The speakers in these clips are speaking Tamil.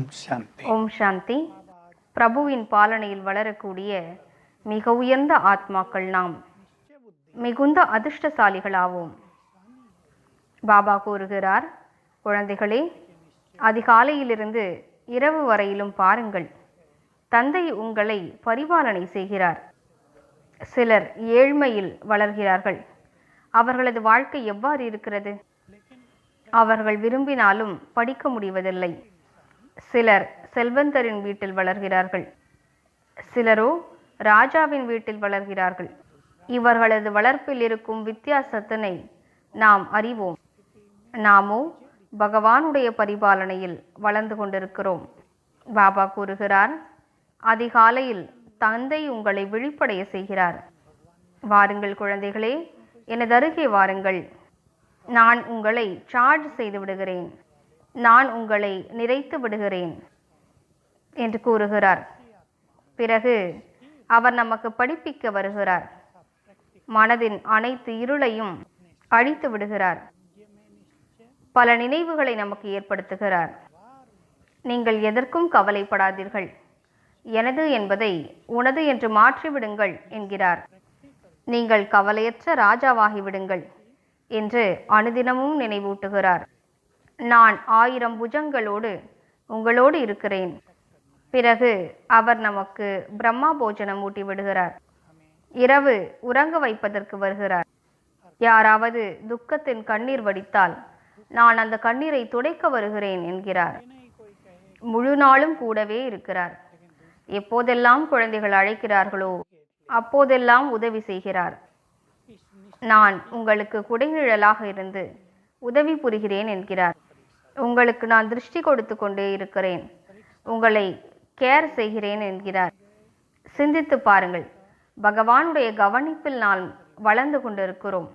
ஓம் சாந்தி. பிரபுவின் பாலனையில் வளரக்கூடிய மிக உயர்ந்த ஆத்மாக்கள் நாம் மிகுந்த அதிர்ஷ்டசாலிகளாவோம். பாபா கூறுகிறார், குழந்தைகளே, அதிகாலையிலிருந்து இரவு வரையிலும் பாருங்கள், தந்தை உங்களை பரிபாலனை செய்கிறார். சிலர் ஏழ்மையில் வளர்கிறார்கள். அவர்களது வாழ்க்கை எவ்வாறு இருக்கிறது? அவர்கள் விரும்பினாலும் படிக்க முடிவதில்லை. சிலர் செல்வந்தரின் வீட்டில் வளர்கிறார்கள், சிலரோ ராஜாவின் வீட்டில் வளர்கிறார்கள். இவர்களது வளர்ப்பில் இருக்கும் வித்தியாசத்தினை நாம் அறிவோம். நாமோ பகவானுடைய பரிபாலனையில் வளர்ந்து கொண்டிருக்கிறோம். பாபா கூறுகிறார், அதிகாலையில் தந்தை உங்களை விழிப்படைய செய்கிறார். வாருங்கள் குழந்தைகளே, எனது அருகே வாருங்கள். நான் உங்களை சார்ஜ் செய்து விடுகிறேன், நான் உங்களை நிறைத்து விடுகிறேன் என்று கூறுகிறார். பிறகு அவர் நமக்கு படிப்பிக்க வருகிறார். மனதின் அனைத்து இருளையும் அழித்து விடுகிறார். பல நினைவுகளை நமக்கு ஏற்படுத்துகிறார். நீங்கள் எதற்கும் கவலைப்படாதீர்கள், எனது என்பதை உனது என்று மாற்றிவிடுங்கள் என்கிறார். நீங்கள் கவலையற்ற ராஜாவாகிவிடுங்கள் என்று அனுதினமும் நினைவூட்டுகிறார். நான் 1000 புஜங்களோடு உங்களோடு இருக்கிறேன். பிறகு அவர் நமக்கு பிரம்மா போஜனம் ஊட்டி விடுகிறார். இரவு உறங்க வைப்பதற்கு வருகிறார். யாராவது துக்கத்தின் கண்ணீர் வடித்தால் நான் அந்த கண்ணீரை துடைக்க வருகிறேன் என்கிறார். முழு நாளும் கூடவே இருக்கிறார். எப்போதெல்லாம் குழந்தைகள் அழைக்கிறார்களோ அப்போதெல்லாம் உதவி செய்கிறார். நான் உங்களுக்கு குடைநிழலாக இருந்து உதவி புரிகிறேன் என்கிறார். உங்களுக்கு நான் திருஷ்டி கொடுத்து கொண்டே இருக்கிறேன், உங்களை கேர் செய்கிறேன் என்கிறார். சிந்தித்து பாருங்கள், பகவானுடைய கவனிப்பில் நாம் வளர்ந்து கொண்டிருக்கிறோம்.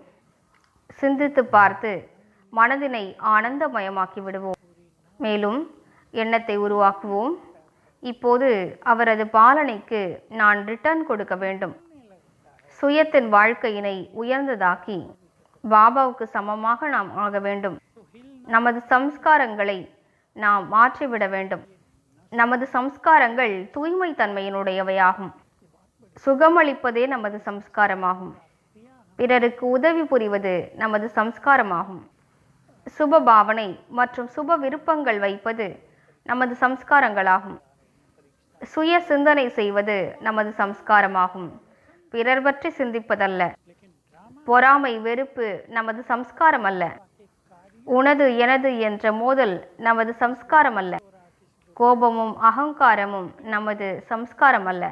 சிந்தித்து பார்த்து மனதினை ஆனந்தமயமாக்கி விடுவோம். மேலும் எண்ணத்தை உருவாக்குவோம். இப்போது அவரது பாலனைக்கு நான் ரிட்டர்ன் கொடுக்க வேண்டும். சுயத்தின் வாழ்க்கையினை உயர்ந்ததாக்கி பாபாவுக்கு சமமாக நாம் ஆக வேண்டும். நமது சம்ஸ்காரங்களை நாம் மாற்றிவிட வேண்டும். நமது சம்ஸ்காரங்கள் தூய்மை தன்மையினுடையவையாகும். சுகமளிப்பதே நமது சம்ஸ்காரமாகும். பிறருக்கு உதவி புரிவது நமது சம்ஸ்காரமாகும். சுப பாவனை மற்றும் சுப விருப்பங்கள் வைப்பது நமது சம்ஸ்காரங்களாகும். சுய சிந்தனை செய்வது நமது சம்ஸ்காரமாகும், பிறர் பற்றி சிந்திப்பதல்ல. பொறாமை வெறுப்பு நமது சம்ஸ்காரம் அல்ல. உனது எனது என்ற மோதல் நமது சம்ஸ்காரம் அல்ல. கோபமும் அகங்காரமும் நமது சம்ஸ்காரம் அல்ல.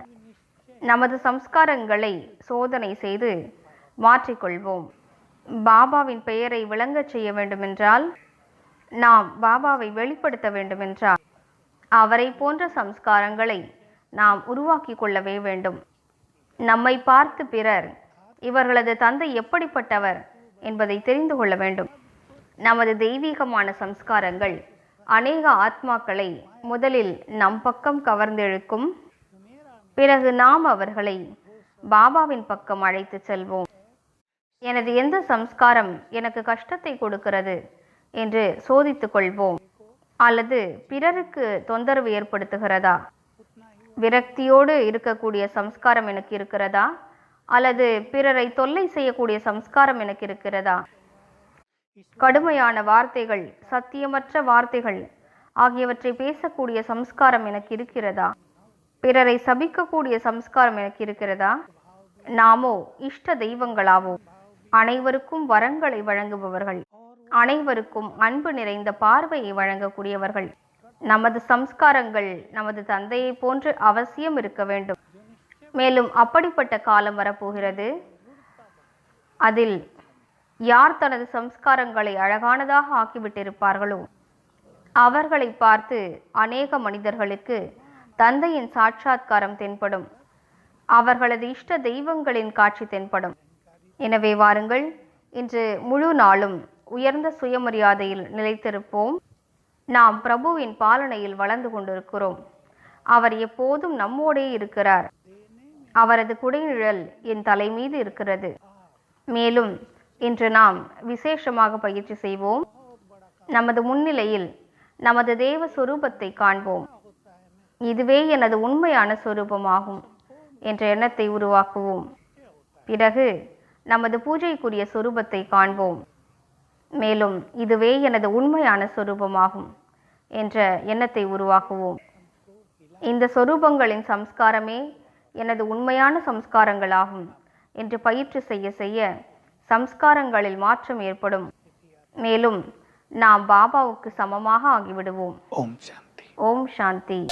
நமது சம்ஸ்காரங்களை சோதனை செய்து மாற்றிக்கொள்வோம். பாபாவின் பெயரை விளங்கச் செய்ய வேண்டுமென்றால், நாம் பாபாவை வெளிப்படுத்த வேண்டுமென்றால், அவரை போன்ற சம்ஸ்காரங்களை நாம் உருவாக்கி கொள்ளவே வேண்டும். நம்மை பார்த்து பிறர் இவர்களது தந்தை எப்படிப்பட்டவர் என்பதை தெரிந்து கொள்ள வேண்டும். நமது தெய்வீகமான சம்ஸ்காரங்கள் அநேக ஆத்மாக்களை முதலில் நம் பக்கம் கவர்ந்தெழுக்கும். பிறகு நாம் அவர்களை பாபாவின் பக்கம் அழைத்து செல்வோம். எனது எந்த சம்ஸ்காரம் எனக்கு கஷ்டத்தை கொடுக்கிறது என்று சோதித்துக் கொள்வோம். அல்லது பிறருக்கு தொந்தரவு ஏற்படுத்துகிறதா? விரக்தியோடு இருக்கக்கூடிய சம்ஸ்காரம் எனக்கு இருக்கிறதா? அல்லது பிறரை தொல்லை செய்யக்கூடிய சம்ஸ்காரம் எனக்கு இருக்கிறதா? கடுமையான வார்த்தைகள், சத்தியமற்ற வார்த்தைகள் ஆகியவற்றை பேசக்கூடிய சம்ஸ்காரம் எனக்கு இருக்கிறதா? பிறரை சபிக்கக்கூடிய சம்ஸ்காரம் எனக்கு இருக்கிறதா? நாமோ இஷ்ட தெய்வங்களாவோம். அனைவருக்கும் வரங்களை வழங்குபவர்கள், அனைவருக்கும் அன்பு நிறைந்த பார்வையை வழங்கக்கூடியவர்கள். நமது சம்ஸ்காரங்கள் நமது தந்தையை போன்று அவசியம் இருக்க வேண்டும். மேலும் அப்படிப்பட்ட காலம் வரப்போகிறது, அதில் யார் தனது சம்ஸ்காரங்களை அழகானதாக ஆக்கிவிட்டிருப்பார்களோ அவர்களை பார்த்து அநேக மனிதர்களுக்கு தந்தையின் சாட்சாத்காரம் தென்படும். அவர்களது இஷ்ட தெய்வங்களின் காட்சி தென்படும். எனவே வாருங்கள், இன்று முழு நாளும் உயர்ந்த சுயமரியாதையில் நிலைத்திருப்போம். நாம் பிரபுவின் பாலனையில் வளர்ந்து கொண்டிருக்கிறோம். அவர் எப்போதும் நம்மோடே இருக்கிறார். அவரது குடைநிழல் என் தலை மீது இருக்கிறது. மேலும் இன்று நாம் விசேஷமாக பயிற்சி செய்வோம். நமது முன்னிலையில் நமது தேவ சொரூபத்தை காண்போம். இதுவே எனது உண்மையான சொரூபமாகும் என்ற எண்ணத்தை உருவாக்குவோம். பிறகு நமது பூஜைக்குரிய சொரூபத்தை காண்போம். மேலும் இதுவே எனது உண்மையான சொரூபமாகும் என்ற எண்ணத்தை உருவாக்குவோம். இந்த சொரூபங்களின் சம்ஸ்காரமே எனது உண்மையான சம்ஸ்காரங்களாகும் என்று பயிற்சி செய்ய செய்ய சம்ஸ்காரங்களில் மாற்றம் ஏற்படும். மேலும் நாம் பாபாவுக்கு சமமாக ஆகிவிடுவோம். ஓம் சாந்தி. ஓம் சாந்தி.